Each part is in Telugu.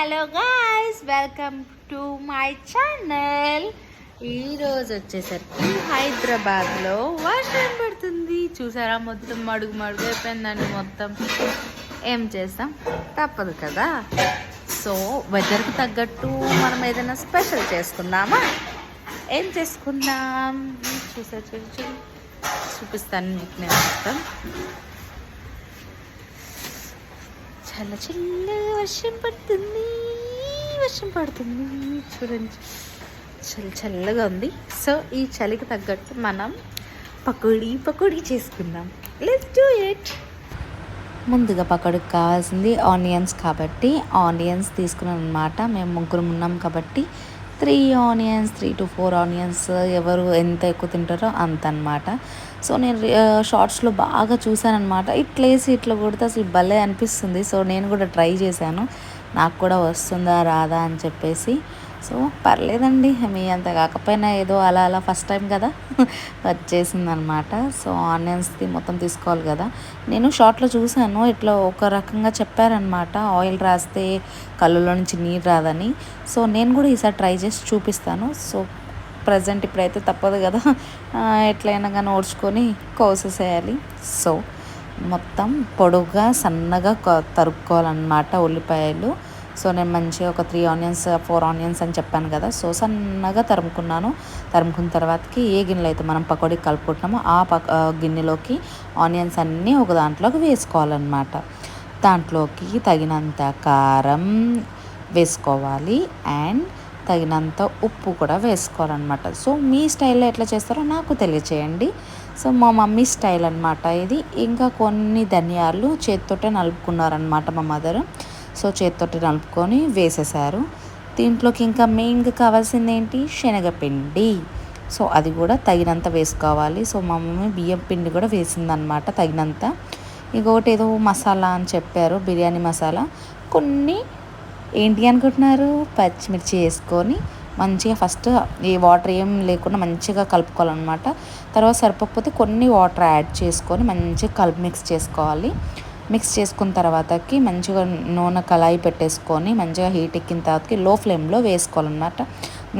Hello guys, welcome to my channel. ఈరోజు వచ్చేసరికి హైదరాబాద్లో వర్షం పడుతుంది. చూసారా, మొత్తం మడుగు మడుగు అయిపోయిందండి. మొత్తం ఏం చేస్తాం, తప్పదు కదా. సో వెదర్కి తగ్గట్టు మనం ఏదైనా స్పెషల్ చేసుకుందామా? ఏం చేసుకుందాం చూపిస్తాను మీకు నేను మొత్తం. చాలా చల్ల వర్షం పడుతుంది చూడండి, చల్లగా ఉంది. సో ఈ చలికి తగ్గట్టు మనం పకోడీ చేసుకుందాం. Let's do it. ముందుగా పకోడీకి కావాల్సింది ఆనియన్స్, కాబట్టి ఆనియన్స్ తీసుకున్నాను అనమాట. మేము ముగ్గురు ఉన్నాం కాబట్టి 3 to 4 ఆనియన్స్, ఎవరు ఎంత ఎక్కువ తింటారో అంత అనమాట. సో నేను షార్ట్స్లో బాగా చూసాను అనమాట. ఇట్లేసి ఇట్లా కొడితే అసలు భలే అనిపిస్తుంది. సో నేను కూడా ట్రై చేశాను, నాకు కూడా వస్తుందా రాదా అని చెప్పేసి. సో పర్లేదండి, మీ అంత కాకపోయినా ఏదో అలా ఫస్ట్ టైం కదా వచ్చేసింది అనమాట. సో ఆనియన్స్ది మొత్తం తీసుకోవాలి కదా. నేను షార్ట్లో చూశాను, ఇట్లా ఒక రకంగా చెప్పారనమాట, ఆయిల్ రాస్తే కళ్ళలో నుంచి నీరు రాదని. సో నేను కూడా ఈసారి ట్రై చేసి చూపిస్తాను. సో ప్రజెంట్ ఇప్పుడైతే తప్పదు కదా, ఎట్లయినా కానీ ఓడ్చుకొని కోసేసేయాలి. సో మొత్తం పొడుగ్గా సన్నగా తరుక్కోవాలన్నమాట ఉల్లిపాయలు. సో నేను మంచిగా ఒక 4 ఆనియన్స్ అని చెప్పాను కదా. సో సన్నగా తరుముకున్న తర్వాతకి ఏ గిన్నెలో అయితే మనం పకోడీ కలుపుకుంటున్నామో ఆ గిన్నెలోకి ఆనియన్స్ అన్నీ ఒక దాంట్లోకి వేసుకోవాలన్నమాట. దాంట్లోకి తగినంత కారం వేసుకోవాలి అండ్ తగినంత ఉప్పు కూడా వేసుకోవాలన్నమాట. సో మీ స్టైల్లో ఎట్లా చేస్తారో నాకు తెలియచేయండి. సో మా మమ్మీ స్టైల్ అనమాట ఇది. ఇంకా కొన్ని ధనియాలు చేతితోటే నలుపుకున్నారనమాట మా మదర్. సో చేతితోటి నలుపుకొని వేసేసారు. దీంట్లోకి ఇంకా మెయిన్గా కావాల్సింది ఏంటి, శనగపిండి. సో అది కూడా తగినంత వేసుకోవాలి. సో మా మమ్మీ బియ్యం పిండి కూడా వేసిందనమాట తగినంత. ఇంకొకటి ఏదో మసాలా అని చెప్పారు, బిర్యానీ మసాలా. కొన్ని ఏంటి అనుకుంటున్నారు, పచ్చిమిర్చి వేసుకొని మంచిగా ఫస్ట్ ఈ వాటర్ ఏం లేకుండా మంచిగా కలుపుకోవాలన్నమాట. తర్వాత సరిపోకపోతే కొన్ని వాటర్ యాడ్ చేసుకొని మంచిగా మిక్స్ చేసుకోవాలి. మిక్స్ చేసుకున్న తర్వాతకి మంచిగా నూనె కళాయి పెట్టేసుకొని మంచిగా హీట్ ఎక్కిన తర్వాతకి లో ఫ్లేమ్లో వేసుకోవాలన్నమాట.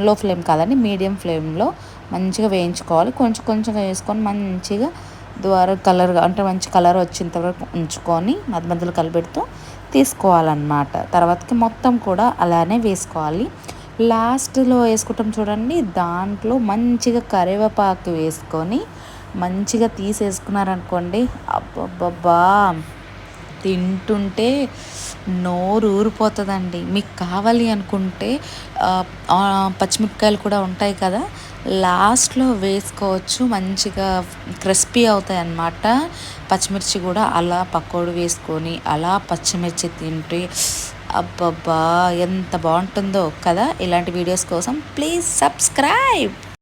లో ఫ్లేమ్ కాదండి, మీడియం ఫ్లేమ్లో మంచిగా వేయించుకోవాలి. కొంచెం వేసుకొని మంచిగా కలర్గా అంటే మంచి కలర్ వచ్చేంత వరకు ఉంచుకొని మధ్యలో కలిపెడుతూ తీసుకోవాలన్నమాట. తర్వాతకి మొత్తం కూడా అలానే వేసుకోవాలి. లాస్ట్లో వేసుకుంటాం చూడండి, దాంట్లో మంచిగా కరివేపాకు వేసుకొని మంచిగా తీసేసుకున్నారనుకోండి, అబ్బబ్బబ్బా తింటుంటే నోరు ఊరిపోతుందండి. మీకు కావాలి అనుకుంటే పచ్చిమిరపకాయలు కూడా ఉంటాయి కదా, లాస్ట్లో వేసుకోవచ్చు. మంచిగా క్రిస్పీ అవుతాయి అన్నమాట పచ్చిమిర్చి కూడా. అలా పకోడీ వేసుకొని అలా పచ్చిమిర్చి తింటే అబ్బబ్బా ఎంత బాగుంటుందో కదా. ఇలాంటి వీడియోస్ కోసం ప్లీజ్ సబ్స్క్రైబ్.